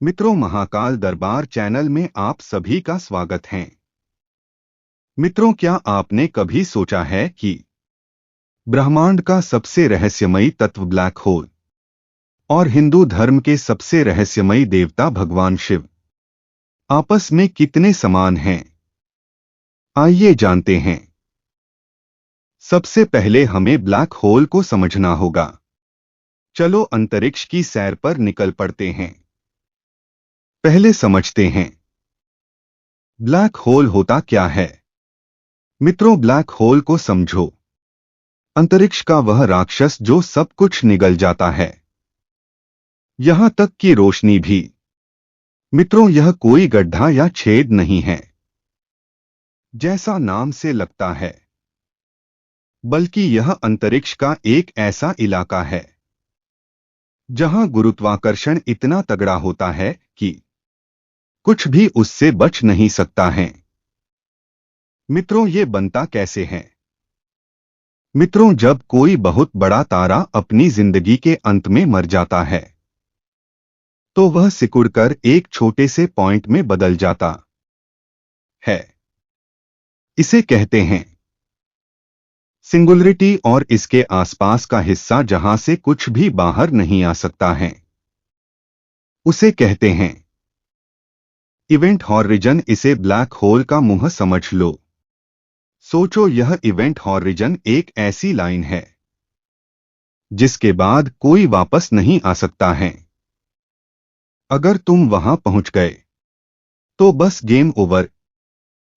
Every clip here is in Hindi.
मित्रों, महाकाल दरबार चैनल में आप सभी का स्वागत है। मित्रों, क्या आपने कभी सोचा है कि ब्रह्मांड का सबसे रहस्यमयी तत्व ब्लैक होल और हिंदू धर्म के सबसे रहस्यमयी देवता भगवान शिव आपस में कितने समान हैं? आइए जानते हैं। सबसे पहले हमें ब्लैक होल को समझना होगा। चलो अंतरिक्ष की सैर पर निकल पड़ते हैं। पहले समझते हैं ब्लैक होल होता क्या है। मित्रों, ब्लैक होल को समझो। अंतरिक्ष का वह राक्षस जो सब कुछ निगल जाता है, यहां तक कि रोशनी भी। मित्रों, यह कोई गड्ढा या छेद नहीं है जैसा नाम से लगता है, बल्कि यह अंतरिक्ष का एक ऐसा इलाका है जहां गुरुत्वाकर्षण इतना तगड़ा होता है कि कुछ भी उससे बच नहीं सकता है। मित्रों, ये बनता कैसे है? मित्रों, जब कोई बहुत बड़ा तारा अपनी जिंदगी के अंत में मर जाता है तो वह सिकुड़कर एक छोटे से पॉइंट में बदल जाता है। इसे कहते हैं सिंगुलरिटी, और इसके आसपास का हिस्सा जहां से कुछ भी बाहर नहीं आ सकता है, उसे कहते हैं इवेंट हॉरिजन। इसे ब्लैक होल का मुंह समझ लो। सोचो, यह इवेंट हॉरिजन एक ऐसी लाइन है जिसके बाद कोई वापस नहीं आ सकता है। अगर तुम वहां पहुंच गए तो बस गेम ओवर।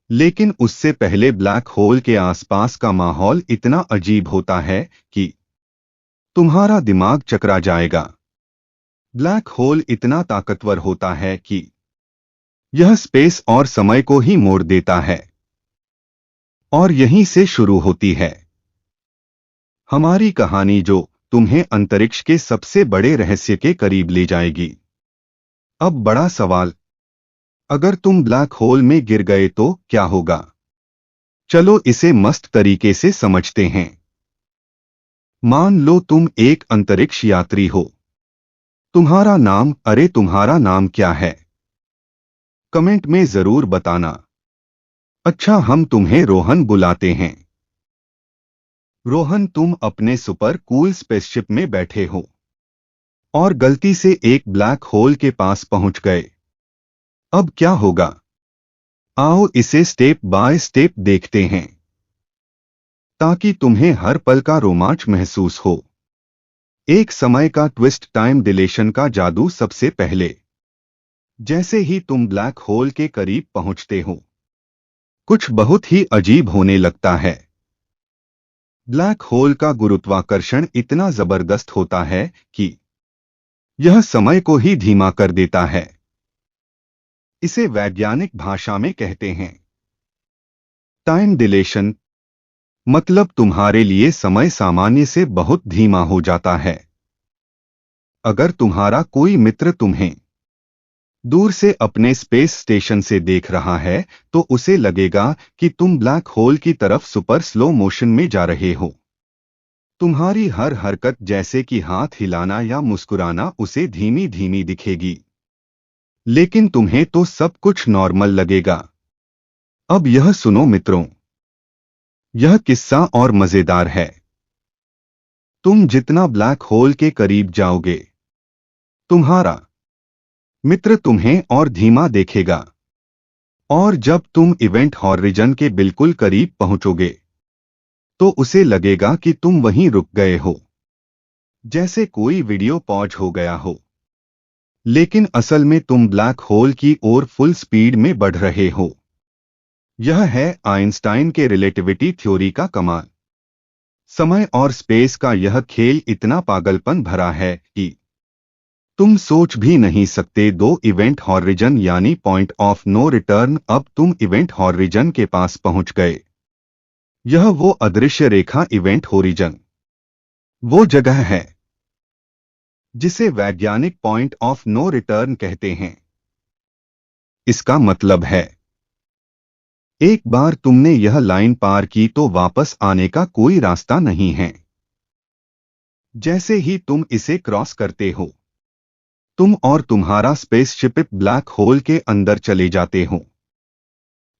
लेकिन उससे पहले ब्लैक होल के आसपास का माहौल इतना अजीब होता है कि तुम्हारा दिमाग चकरा जाएगा। ब्लैक होल इतना ताकतवर होता है कि यह स्पेस और समय को ही मोड़ देता है। और यहीं से शुरू होती है हमारी कहानी, जो तुम्हें अंतरिक्ष के सबसे बड़े रहस्य के करीब ले जाएगी। अब बड़ा सवाल, अगर तुम ब्लैक होल में गिर गए तो क्या होगा? चलो इसे मस्त तरीके से समझते हैं। मान लो तुम एक अंतरिक्ष यात्री हो। तुम्हारा नाम, अरे तुम्हारा नाम क्या है? कमेंट में जरूर बताना। अच्छा, हम तुम्हें रोहन बुलाते हैं। रोहन, तुम अपने सुपर कूल स्पेसशिप में बैठे हो और गलती से एक ब्लैक होल के पास पहुंच गए। अब क्या होगा? आओ इसे स्टेप बाय स्टेप देखते हैं ताकि तुम्हें हर पल का रोमांच महसूस हो। एक समय का ट्विस्ट, टाइम डिलेशन का जादू। सबसे पहले, जैसे ही तुम ब्लैक होल के करीब पहुंचते हो, कुछ बहुत ही अजीब होने लगता है। ब्लैक होल का गुरुत्वाकर्षण इतना जबरदस्त होता है कि यह समय को ही धीमा कर देता है। इसे वैज्ञानिक भाषा में कहते हैं टाइम डिलेशन। मतलब तुम्हारे लिए समय सामान्य से बहुत धीमा हो जाता है। अगर तुम्हारा कोई मित्र तुम्हें दूर से अपने स्पेस स्टेशन से देख रहा है तो उसे लगेगा कि तुम ब्लैक होल की तरफ सुपर स्लो मोशन में जा रहे हो। तुम्हारी हर हरकत, जैसे कि हाथ हिलाना या मुस्कुराना, उसे धीमी धीमी दिखेगी। लेकिन तुम्हें तो सब कुछ नॉर्मल लगेगा। अब यह सुनो मित्रों, यह किस्सा और मजेदार है। तुम जितना ब्लैक होल के करीब जाओगे, तुम्हारा मित्र तुम्हें और धीमा देखेगा। और जब तुम इवेंट हॉरिजन के बिल्कुल करीब पहुंचोगे तो उसे लगेगा कि तुम वहीं रुक गए हो, जैसे कोई वीडियो पॉज हो गया हो। लेकिन असल में तुम ब्लैक होल की ओर फुल स्पीड में बढ़ रहे हो। यह है आइंस्टाइन के रिलेटिविटी थ्योरी का कमाल। समय और स्पेस का यह खेल इतना पागलपन भरा है कि तुम सोच भी नहीं सकते। दो, इवेंट हॉरिजन यानी पॉइंट ऑफ नो रिटर्न। अब तुम इवेंट हॉरिजन के पास पहुंच गए। यह वो अदृश्य रेखा, इवेंट हॉरिजन, वो जगह है जिसे वैज्ञानिक पॉइंट ऑफ नो रिटर्न कहते हैं। इसका मतलब है एक बार तुमने यह लाइन पार की तो वापस आने का कोई रास्ता नहीं है। जैसे ही तुम इसे क्रॉस करते हो, तुम और तुम्हारा स्पेसशिप ब्लैक होल के अंदर चले जाते हो।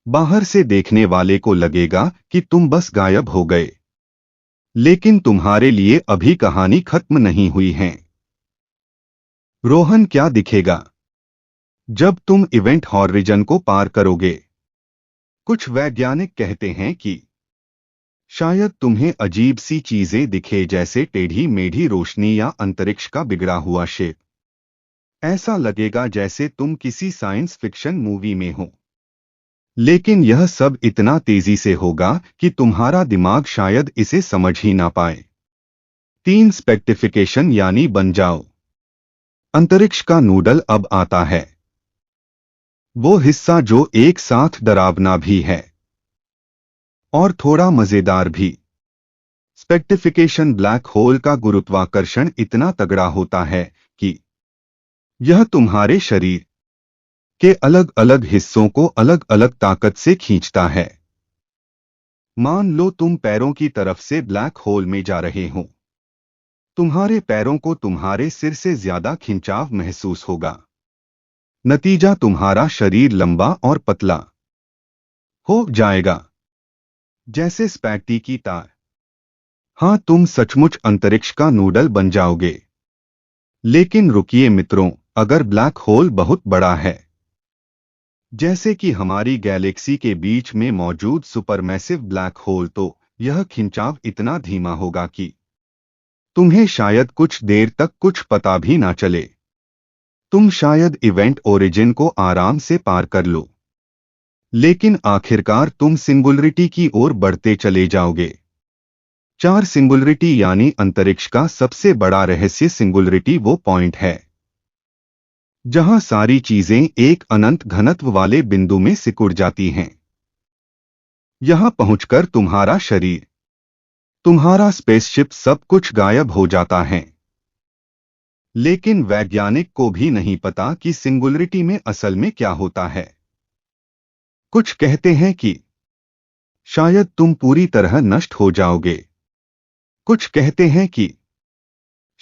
बाहर से देखने वाले को लगेगा कि तुम बस गायब हो गए, लेकिन तुम्हारे लिए अभी कहानी खत्म नहीं हुई है। रोहन, क्या दिखेगा जब तुम इवेंट हॉरिजन को पार करोगे? कुछ वैज्ञानिक कहते हैं कि शायद तुम्हें अजीब सी चीजें दिखे, जैसे टेढ़ी मेढ़ी रोशनी या अंतरिक्ष का बिगड़ा हुआ शेप। ऐसा लगेगा जैसे तुम किसी साइंस फिक्शन मूवी में हो। लेकिन यह सब इतना तेजी से होगा कि तुम्हारा दिमाग शायद इसे समझ ही ना पाए। 3 स्पेक्टिफिकेशन यानी बन जाओ। अंतरिक्ष का नूडल अब आता है, वो हिस्सा जो एक साथ डरावना भी है और थोड़ा मजेदार भी। स्पेक्टिफिकेशन, ब्लैक होल का गुरुत्वाकर्षण इतना तगड़ा होता है कि यह तुम्हारे शरीर के अलग अलग हिस्सों को अलग अलग ताकत से खींचता है। मान लो तुम पैरों की तरफ से ब्लैक होल में जा रहे हो। तुम्हारे पैरों को तुम्हारे सिर से ज्यादा खिंचाव महसूस होगा। नतीजा, तुम्हारा शरीर लंबा और पतला हो जाएगा, जैसे स्पैगेटी की तार। हाँ, तुम सचमुच अंतरिक्ष का नूडल बन जाओगे। लेकिन रुकिए मित्रों, अगर ब्लैक होल बहुत बड़ा है, जैसे कि हमारी गैलेक्सी के बीच में मौजूद सुपरमैसिव ब्लैक होल, तो यह खिंचाव इतना धीमा होगा कि तुम्हें शायद कुछ देर तक कुछ पता भी ना चले। तुम शायद इवेंट ओरिजिन को आराम से पार कर लो, लेकिन आखिरकार तुम सिंगुलरिटी की ओर बढ़ते चले जाओगे। 4 सिंगुलरिटी यानी अंतरिक्ष का सबसे बड़ा रहस्य। सिंगुलरिटी वो पॉइंट है जहां सारी चीजें एक अनंत घनत्व वाले बिंदु में सिकुड़ जाती हैं। यहां पहुंचकर तुम्हारा शरीर, तुम्हारा स्पेसशिप, सब कुछ गायब हो जाता है। लेकिन वैज्ञानिक को भी नहीं पता कि सिंगुलरिटी में असल में क्या होता है। कुछ कहते हैं कि शायद तुम पूरी तरह नष्ट हो जाओगे। कुछ कहते हैं कि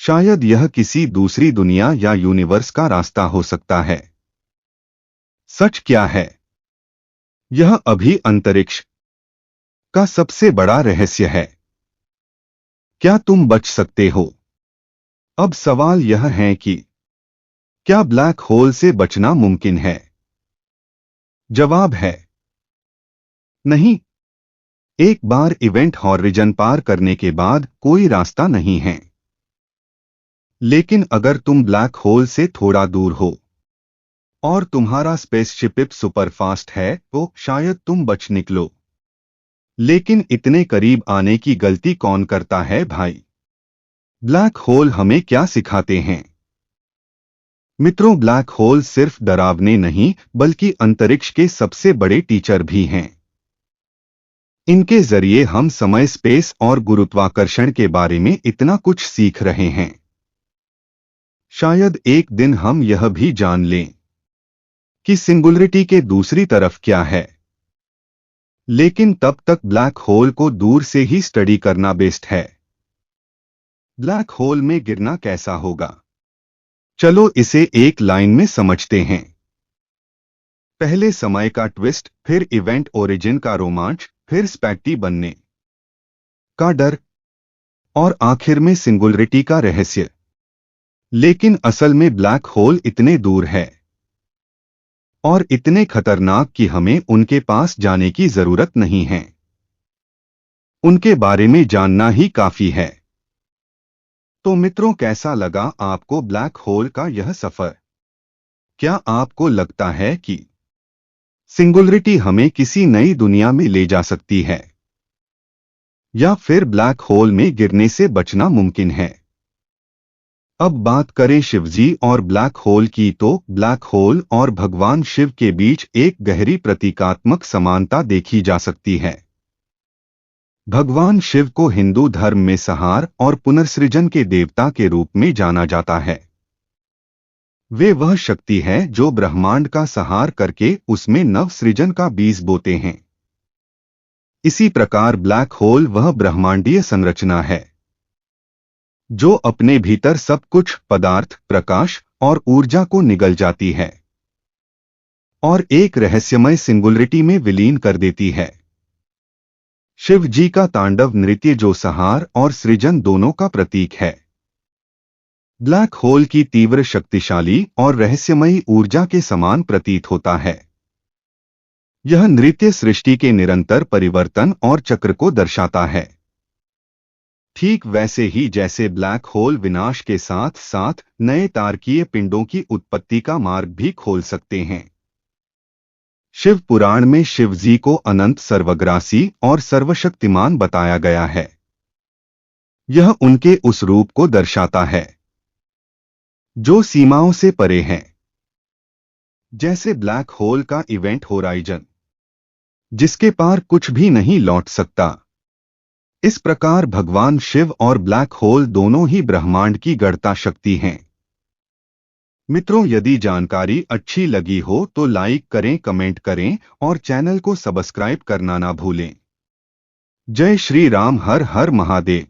शायद यह किसी दूसरी दुनिया या यूनिवर्स का रास्ता हो सकता है। सच क्या है? यह अभी अंतरिक्ष का सबसे बड़ा रहस्य है। क्या तुम बच सकते हो? अब सवाल यह है कि क्या ब्लैक होल से बचना मुमकिन है? जवाब है नहीं। एक बार इवेंट हॉरिजन पार करने के बाद कोई रास्ता नहीं है। लेकिन अगर तुम ब्लैक होल से थोड़ा दूर हो और तुम्हारा स्पेसशिप सुपरफास्ट है, तो शायद तुम बच निकलो। लेकिन इतने करीब आने की गलती कौन करता है भाई? ब्लैक होल हमें क्या सिखाते हैं? मित्रों, ब्लैक होल सिर्फ डरावने नहीं, बल्कि अंतरिक्ष के सबसे बड़े टीचर भी हैं। इनके जरिए हम समय, स्पेस और गुरुत्वाकर्षण के बारे में इतना कुछ सीख रहे हैं। शायद एक दिन हम यह भी जान लें कि सिंगुलरिटी के दूसरी तरफ क्या है। लेकिन तब तक ब्लैक होल को दूर से ही स्टडी करना बेस्ट है। ब्लैक होल में गिरना कैसा होगा? चलो इसे एक लाइन में समझते हैं। पहले समय का ट्विस्ट, फिर इवेंट ओरिजिन का रोमांच, फिर स्पैगेटी बनने का डर और आखिर में सिंगुलरिटी का रहस्य। लेकिन असल में ब्लैक होल इतने दूर है और इतने खतरनाक कि हमें उनके पास जाने की जरूरत नहीं है। उनके बारे में जानना ही काफी है। तो मित्रों, कैसा लगा आपको ब्लैक होल का यह सफर? क्या आपको लगता है कि सिंगुलरिटी हमें किसी नई दुनिया में ले जा सकती है, या फिर ब्लैक होल में गिरने से बचना मुमकिन है? अब बात करें शिवजी और ब्लैक होल की, तो ब्लैक होल और भगवान शिव के बीच एक गहरी प्रतीकात्मक समानता देखी जा सकती है। भगवान शिव को हिंदू धर्म में संहार और पुनर्सृजन के देवता के रूप में जाना जाता है। वे वह शक्ति है जो ब्रह्मांड का संहार करके उसमें नव सृजन का बीज बोते हैं। इसी प्रकार ब्लैक होल वह ब्रह्मांडीय संरचना है जो अपने भीतर सब कुछ, पदार्थ, प्रकाश और ऊर्जा को निगल जाती है और एक रहस्यमय सिंगुलरिटी में विलीन कर देती है। शिव जी का तांडव नृत्य जो संहार और सृजन दोनों का प्रतीक है। ब्लैक होल की तीव्र शक्तिशाली और रहस्यमयी ऊर्जा के समान प्रतीत होता है। यह नृत्य सृष्टि के निरंतर परिवर्तन और चक्र को दर्शाता है, ठीक वैसे ही जैसे ब्लैक होल विनाश के साथ साथ नए तारकीय पिंडों की उत्पत्ति का मार्ग भी खोल सकते हैं। शिव पुराण में शिव जी को अनंत, सर्वग्रासी और सर्वशक्तिमान बताया गया है। यह उनके उस रूप को दर्शाता है जो सीमाओं से परे हैं, जैसे ब्लैक होल का इवेंट होराइजन, जिसके पार कुछ भी नहीं लौट सकता। इस प्रकार भगवान शिव और ब्लैक होल दोनों ही ब्रह्मांड की गढ़ता शक्ति हैं। मित्रों, यदि जानकारी अच्छी लगी हो तो लाइक करें, कमेंट करें और चैनल को सब्सक्राइब करना ना भूलें। जय श्री राम। हर हर महादेव।